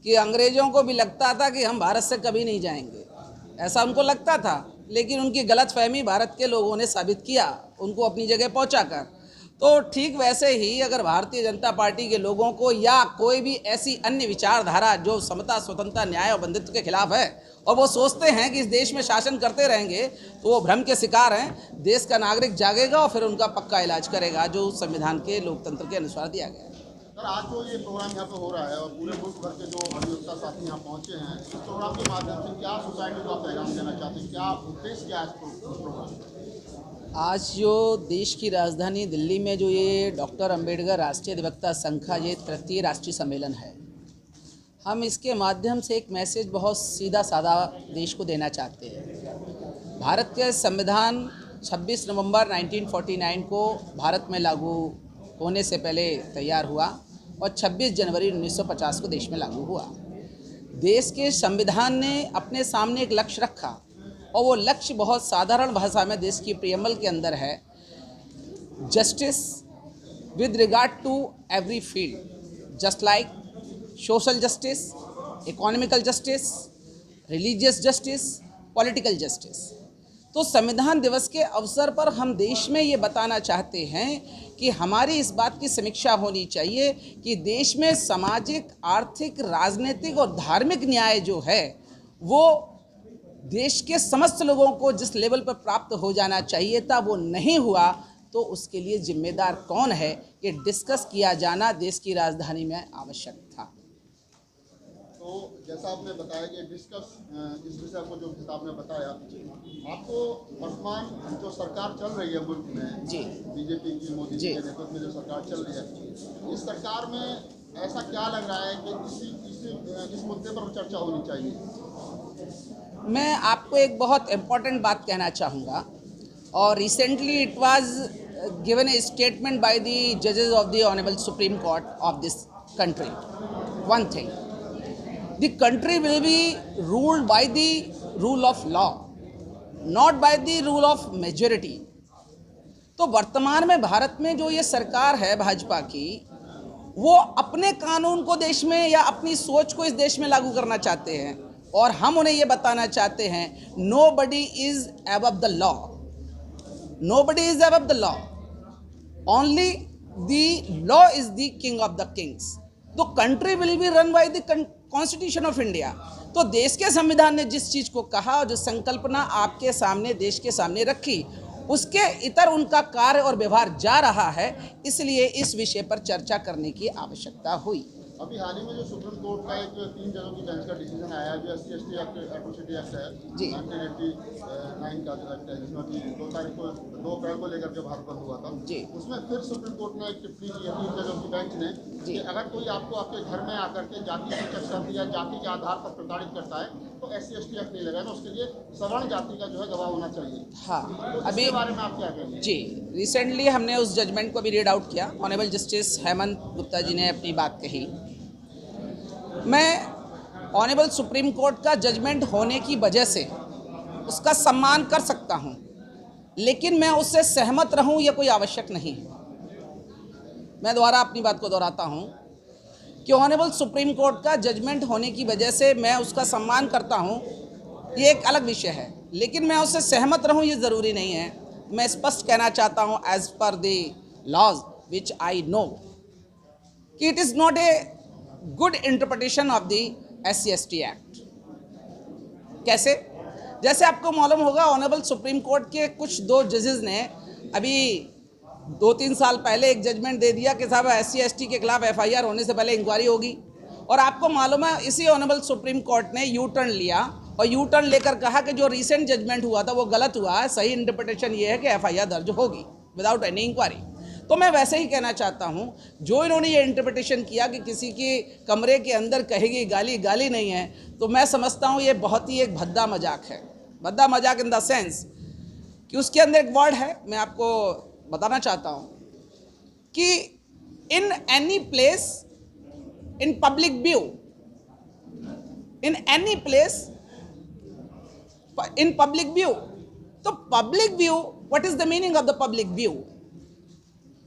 कि अंग्रेज़ों को भी लगता था कि हम भारत से कभी नहीं जाएंगे, ऐसा उनको लगता था, लेकिन उनकी गलतफहमी भारत के लोगों ने साबित किया उनको अपनी जगह पहुंचाकर। तो ठीक वैसे ही अगर भारतीय जनता पार्टी के लोगों को या कोई भी ऐसी अन्य विचारधारा जो समता, स्वतंत्रता, न्याय और बंधुत्व के खिलाफ है और वो सोचते हैं कि इस देश में शासन करते रहेंगे, तो वो भ्रम के शिकार हैं। देश का नागरिक जागेगा और फिर उनका पक्का इलाज करेगा, जो संविधान के लोकतंत्र के अनुसार दिया गया है। सर, आज जो ये प्रोग्राम यहाँ पे हो रहा है और पूरे मुल्क भर के जो अधिवक्ता साथी यहाँ पहुँचे हैं, इस प्रोग्राम के माध्यम से क्या सोसाइटी को आप पैगाम देना चाहते हैं, क्या उद्देश्य क्या है इस प्रोग्राम? आज जो देश की राजधानी दिल्ली में जो ये डॉक्टर अंबेडकर राष्ट्रीय अधिवक्ता संघ का ये तृतीय राष्ट्रीय सम्मेलन है, हम इसके माध्यम से एक मैसेज बहुत सीधा साधा देश को देना चाहते हैं। भारत के संविधान 26 नवंबर 1949 को भारत में लागू होने से पहले तैयार हुआ और 26 जनवरी 1950 को देश में लागू हुआ। देश के संविधान ने अपने सामने एक लक्ष्य रखा और वो लक्ष्य बहुत साधारण भाषा में देश की प्रियम्बल के अंदर है, justice with regard to every field, just like social justice, economical justice, religious justice, political justice. तो संविधान दिवस के अवसर पर हम देश में ये बताना चाहते हैं कि हमारी इस बात की समीक्षा होनी चाहिए कि देश में सामाजिक, आर्थिक, राजनीतिक और धार्मिक न्याय जो है वो देश के समस्त लोगों को जिस लेवल पर प्राप्त हो जाना चाहिए था वो नहीं हुआ, तो उसके लिए जिम्मेदार कौन है, ये डिस्कस किया जाना देश की राजधानी में आवश्यक था। तो जैसा आपने बताया कि डिस्कस इस विषय को जो आपने बताया, आपको वर्तमान जो सरकार चल रही है मुल्क में जी, बीजेपी की, मोदी जी के नेतृत्व में जो सरकार चल रही है, इस सरकार में ऐसा क्या लग रहा है कि इस मुद्दे पर चर्चा होनी चाहिए? मैं आपको एक बहुत इम्पॉर्टेंट बात कहना चाहूँगा और recently it was given a statement by the जजेस of the honourable supreme court of this country. One thing, the country will be ruled by the rule of law, not by the rule of majority. तो वर्तमान में भारत में जो ये सरकार है भाजपा की, वो अपने कानून को देश में या अपनी सोच को इस देश में लागू करना चाहते हैं और हम उन्हें ये बताना चाहते हैं nobody is above the law, nobody is above the law, only the law is the king of the kings. तो country will be run by the constitution of India. तो देश के संविधान ने जिस चीज़ को कहा और जो संकल्पना आपके सामने देश के सामने रखी, उसके इतर उनका कार्य और व्यवहार जा रहा है, इसलिए इस विषय पर चर्चा करने की आवश्यकता हुई। अभी हाल ही में जो सुप्रीम कोर्ट का एक 3 जजों की बेंच का डिसीजन आया है, जो SC/ST एक्ट, एट्रोसिटी एक्ट है 1989 का जो एक्ट है, जिसमें कि 2 अप्रैल को लेकर के भारत बंद हुआ था जी, उसमें फिर सुप्रीम कोर्ट ने एक टिप्पणी की है 3 जजों की बेंच ने कि अगर कोई आपको आपके घर में आकर के जाति सूचक शब्द या जाति के आधार पर प्रताड़ित करता है तो SC/ST एक्ट नहीं लगेगा, उसके लिए सवर्ण जाति का जो है गवाह होना चाहिए। हाँ, तो अभी इसके बारे में आप क्या कहेंगे? जी, रिसेंटली हमने उस जजमेंट को भी रीड आउट किया। ऑनरेबल जस्टिस हेमंत गुप्ता जी ने अपनी बात कही। मैं ऑनरेबल सुप्रीम कोर्ट का जजमेंट होने की वजह से उसका सम्मान कर सकता हूं, लेकिन मैं उससे सहमत रहूं ये कोई आवश्यक नहीं है। मैं दोबारा अपनी बात को दोहराता हूं कि ऑनरेबल सुप्रीम कोर्ट का जजमेंट होने की वजह से मैं उसका सम्मान करता हूं, ये एक अलग विषय है, लेकिन मैं उससे सहमत रहूं ये ज़रूरी नहीं है। मैं स्पष्ट कहना चाहता हूं as per the laws which I know कि it is not a good interpretation of the SC/ST act. कैसे? जैसे आपको मालूम होगा, ऑनरेबल सुप्रीम कोर्ट के कुछ 2 जजेस ने अभी 2-3 साल पहले एक जजमेंट दे दिया कि साहब SC/ST के खिलाफ FIR होने से पहले इंक्वायरी होगी। और आपको मालूम है इसी ऑनरेबल सुप्रीम कोर्ट ने यू टर्न लिया और यू टर्न लेकर कहा कि जो रिसेंट जजमेंट हुआ था वो गलत हुआ है, सही इंटरप्रिटेशन ये है कि FIR दर्ज होगी विदाउट एनी इंक्वायरी। तो मैं वैसे ही कहना चाहता हूं, जो इन्होंने ये इंटरप्रिटेशन किया कि किसी के कमरे के अंदर कहेगी गाली गाली नहीं है, तो मैं समझता हूं ये बहुत ही एक भद्दा मजाक है। भद्दा मजाक इन द सेंस कि उसके अंदर एक वर्ड है, मैं आपको बताना चाहता हूं कि in any place in public view, in any place in public view. तो public view, what is the meaning of the public view?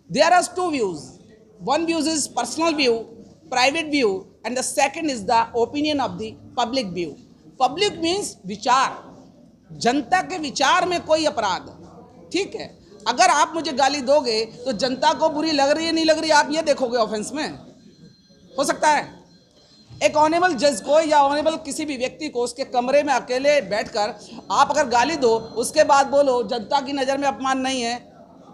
There are 2 views. One view is personal view, private view, and the second is the opinion of the public view. Public means विचार, जनता के विचार में कोई अपराध, ठीक है। अगर आप मुझे गाली दोगे तो जनता को बुरी लग रही है नहीं लग रही आप ये देखोगे ऑफेंस में, हो सकता है। एक ऑनेबल जज को या ऑनेबल किसी भी व्यक्ति को उसके कमरे में अकेले बैठकर आप अगर गाली दो, उसके बाद बोलो जनता की नज़र में अपमान नहीं है,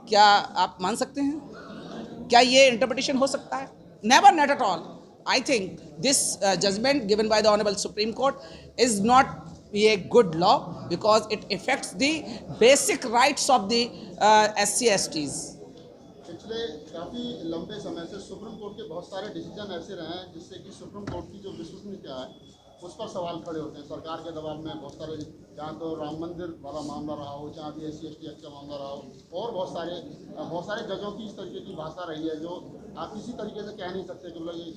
क्या आप मान सकते हैं? क्या ये इंटरप्रिटेशन हो सकता है? Never, not at all. I think this judgment given by the honourable supreme court is not a good law because it affects the basic rights of the SC/STs. पिछले काफ़ी लंबे समय से सुप्रीम कोर्ट के बहुत सारे डिसीजन ऐसे रहे हैं जिससे कि सुप्रीम कोर्ट की जो विश्वसनीयता है उस पर सवाल खड़े होते हैं। सरकार के दबाव में बहुत सारे, जहाँ तो राम मंदिर वाला मामला रहा हो, जहाँ भी SC/ST एक्ट का मामला रहा हो, और बहुत सारे जजों की इस तरीके की भाषा रही है जो आप इसी तरीके से कह नहीं सकते कि मतलब ये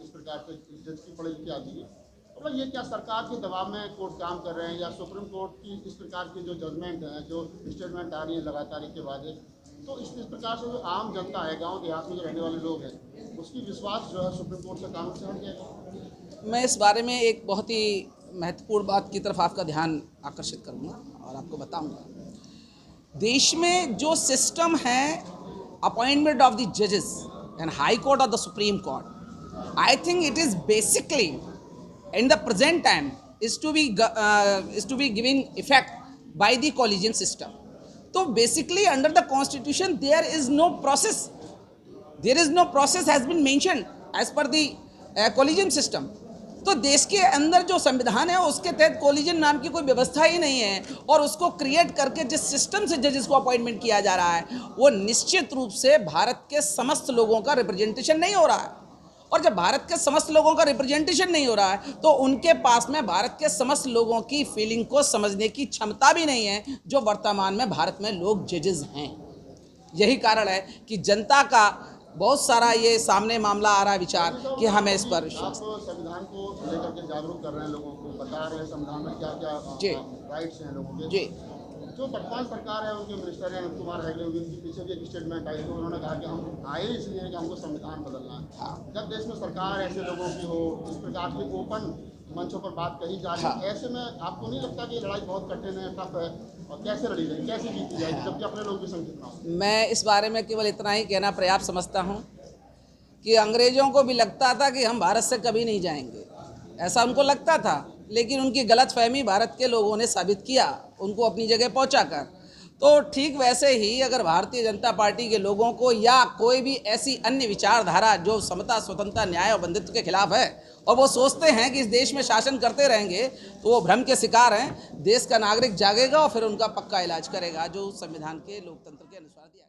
इस प्रकार से जज की पढ़ी लिखी आती है। मतलब ये क्या सरकार के दबाव में कोर्ट काम कर रहे हैं या सुप्रीम कोर्ट की इस प्रकार की जो जजमेंट हैं, जो स्टेटमेंट आ रही है लगातार एक के बाद एक, तो इस प्रकार से जो आम जनता है, गांव देहात में जो रहने वाले लोग हैं, उसकी विश्वास जो है सुप्रीम कोर्ट से कानून से हट जाएगा। मैं इस बारे में एक बहुत ही महत्वपूर्ण बात की तरफ आपका ध्यान आकर्षित करूँगा और आपको बताऊँगा। देश में जो सिस्टम है अपॉइंटमेंट ऑफ द जजेस एंड हाई कोर्ट और the supreme court, I think it is basically in the present time is to be given effect by the collegium system. So basically under the constitution there is no process has been mentioned as per the collegium system. तो देश के अंदर जो संविधान है उसके तहत collision नाम की कोई व्यवस्था ही नहीं है, और उसको क्रिएट करके जिस सिस्टम से जजेस को अपॉइंटमेंट किया जा रहा है वो निश्चित रूप से भारत के समस्त लोगों का रिप्रेजेंटेशन नहीं हो रहा है। और जब भारत के समस्त लोगों का रिप्रेजेंटेशन नहीं हो रहा है तो उनके पास में भारत के समस्त लोगों की फीलिंग को समझने की क्षमता भी नहीं है जो वर्तमान में भारत में लोग जजेस हैं। यही कारण है कि जनता का बहुत सारा ये सामने मामला आ रहा है विचार कि हमें इस पर विश्वास। आप संविधान को लेकर के जागरूक कर रहे हैं, लोगों को बता रहे हैं संविधान में क्या क्या राइट्स हैं लोगों के। जी, जो वर्तमान सरकार है उनके मिनिस्टर हैं अनंत कुमार हेगड़े, उनके पीछे भी एक स्टेटमेंट आई तो उन्होंने कहा कि हम आए इसलिए हैं कि हमको संविधान बदलना है। जब देश में सरकार ऐसे लोगों की हो, इस प्रकार की ओपन मंचों पर बात कही जा रही है, ऐसे में आपको नहीं लगता कि लड़ाई बहुत कठिन है, टफ है, और कैसे लड़ी जाएगी, कैसे जीती जाएगी जबकि अपने लोग भी संगठित ना हो? मैं इस बारे में केवल इतना ही कहना पर्याप्त समझता हूँ कि अंग्रेज़ों को भी लगता था कि हम भारत से कभी नहीं जाएंगे, ऐसा उनको लगता था, लेकिन उनकी गलतफहमी भारत के लोगों ने साबित किया उनको अपनी जगह पहुंचाकर। तो ठीक वैसे ही अगर भारतीय जनता पार्टी के लोगों को या कोई भी ऐसी अन्य विचारधारा जो समता, स्वतंत्रता, न्याय और बंधुत्व के खिलाफ है और वो सोचते हैं कि इस देश में शासन करते रहेंगे, तो वो भ्रम के शिकार हैं। देश का नागरिक जागेगा और फिर उनका पक्का इलाज करेगा जो संविधान के लोकतंत्र के अनुसार दिया।